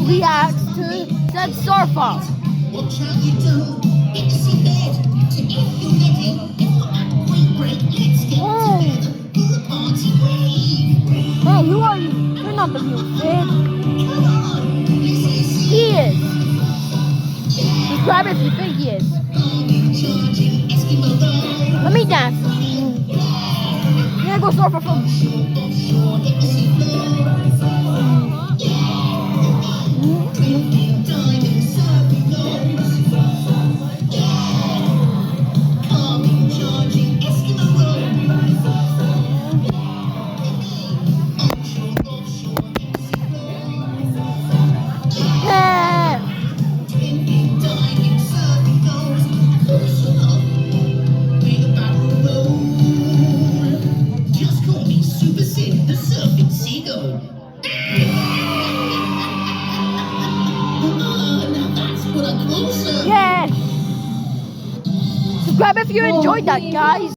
reacts to said surfer. Watch out you don't get to see bed. So if you're ready, if not at point break, let's get together for the party wave. Hey, who are you? You're not the real Sid. Come on, this is He is. Subscribe if you think he is. charging Eskimo Road. Let me dance. Yeah, go surfer from. Offshore, hit the sea floor. Drifting, diving, surfing lows. Arming, charging Eskimo Road. Offshore, hit the sea floor. Yeah. Swimming, diving, surfing goes. Pushing up with a barrel roll. Just call me Super Sid, the surfing seagull. Now that's what I call surfing. Yeah. Subscribe if you enjoyed that, guys.